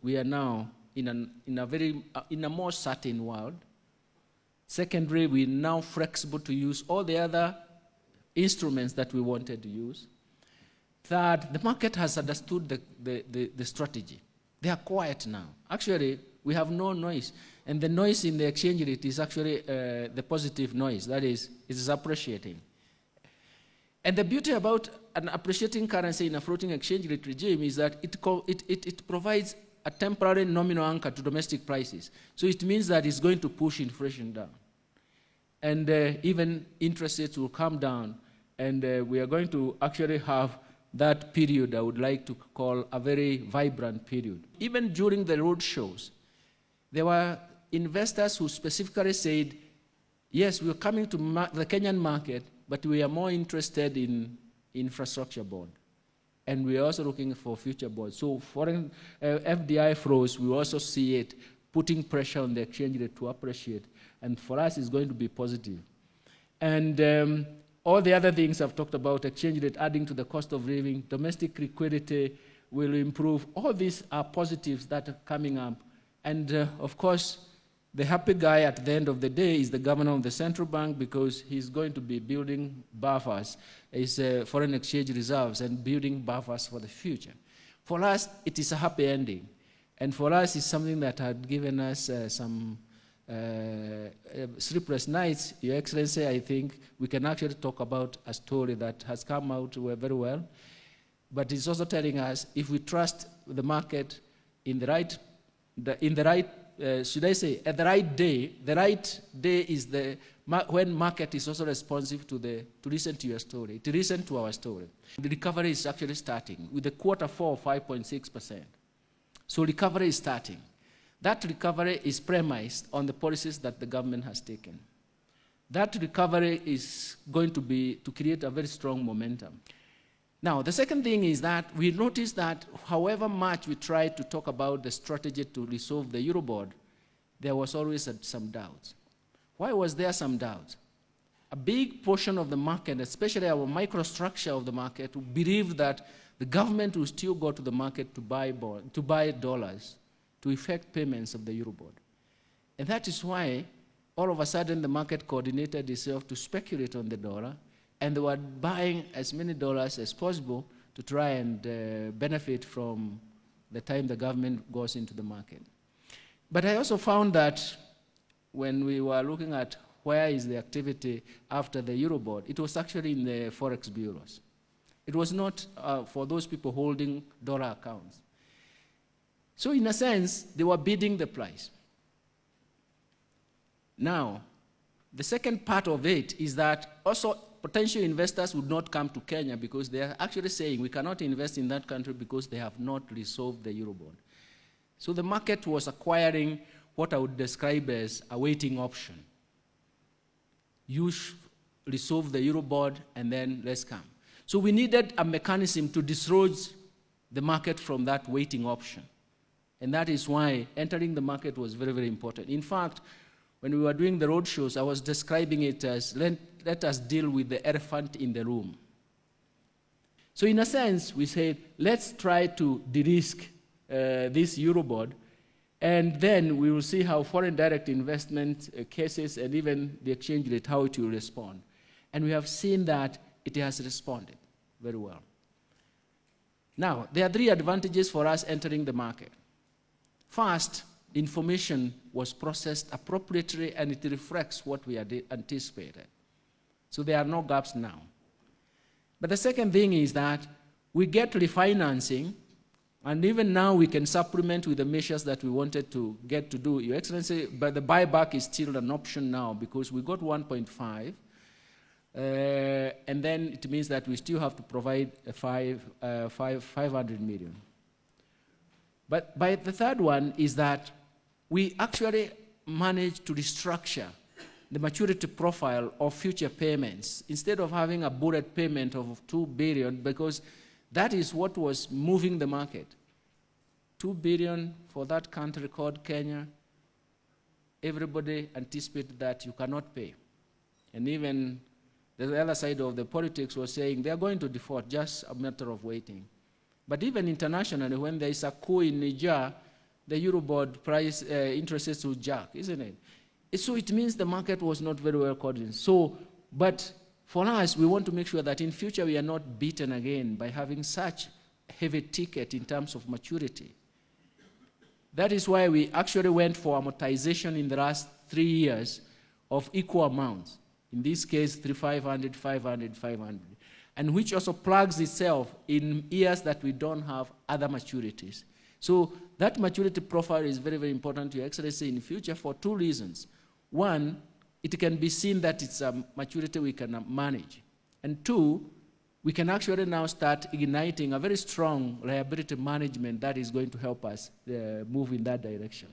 we are now in a more certain world. Secondly, we're now flexible to use all the other instruments that we wanted to use. Third, the market has understood the strategy. They are quiet now. Actually, we have no noise. And the noise in the exchange rate is actually the positive noise. That is, it is appreciating. And the beauty about an appreciating currency in a floating exchange rate regime is that it provides a temporary nominal anchor to domestic prices. So it means that it's going to push inflation down. And even interest rates will come down. And we are going to actually have that period I would like to call a very vibrant period. Even during the road shows, there were investors who specifically said, yes, we're coming to the Kenyan market, but we are more interested in infrastructure bond. And we are also looking for future bonds. So foreign FDI flows, we also see it putting pressure on the exchange rate to appreciate. And for us, it's going to be positive. And all the other things I've talked about, exchange rate adding to the cost of living, domestic liquidity will improve. All these are positives that are coming up. And of course, the happy guy at the end of the day is the governor of the central bank, because he's going to be building buffers, his foreign exchange reserves, and building buffers for the future. For us, it is a happy ending. And for us, it's something that had given us some sleepless nights. Your Excellency, I think we can actually talk about a story that has come out very well. But it's also telling us if we trust the market in the right, should I say, at the right day is when market is also responsive to listen to your story, to listen to our story. The recovery is actually starting with the quarter 4 of 5.6%. So recovery is starting. That recovery is premised on the policies that the government has taken. That recovery is going to create a very strong momentum. Now, the second thing is that we noticed that however much we tried to talk about the strategy to resolve the Eurobond, there was always some doubts. Why was there some doubts? A big portion of the market, especially our microstructure of the market, believed that the government will still go to the market to buy dollars to effect payments of the Eurobond. And that is why all of a sudden the market coordinated itself to speculate on the dollar, and they were buying as many dollars as possible to try and benefit from the time the government goes into the market. But I also found that when we were looking at where is the activity after the Eurobond, it was actually in the forex bureaus. It was not for those people holding dollar accounts. So in a sense, they were bidding the price. Now, the second part of it is that also potential investors would not come to Kenya because they are actually saying we cannot invest in that country because they have not resolved the Eurobond. So the market was acquiring what I would describe as a waiting option. You resolve the Eurobond and then let's come. So we needed a mechanism to dislodge the market from that waiting option. And that is why entering the market was very, very important. In fact, when we were doing the road shows, I was describing it as let us deal with the elephant in the room. So in a sense, we said, let's try to de-risk this Eurobond, and then we will see how foreign direct investment cases and even the exchange rate, how it will respond. And we have seen that it has responded very well. Now, there are 3 advantages for us entering the market. First, information was processed appropriately and it reflects what we had anticipated. So there are no gaps now. But the second thing is that we get refinancing, and even now we can supplement with the measures that we wanted to get to do. Your Excellency, but the buyback is still an option now because we got 1.5, and then it means that we still have to provide 500 million. But by the third one is that we actually managed to restructure the maturity profile of future payments instead of having a bullet payment of 2 billion, because that is what was moving the market. 2 billion for that country called Kenya. Everybody anticipated that you cannot pay. And even the other side of the politics was saying they are going to default, just a matter of waiting. But even internationally, when there is a coup in Niger, the Eurobond price interest rates will jack, isn't it? So it means the market was not very well coordinated. So, but for us, we want to make sure that in future we are not beaten again by having such heavy ticket in terms of maturity. That is why we actually went for amortization in the last 3 years of equal amounts. In this case, 500, 500, 500. And which also plugs itself in years that we don't have other maturities. So that maturity profile is very, very important to Your Excellency in the future for 2 reasons. One, it can be seen that it's a maturity we can manage. And 2, we can actually now start igniting a very strong liability management that is going to help us move in that direction.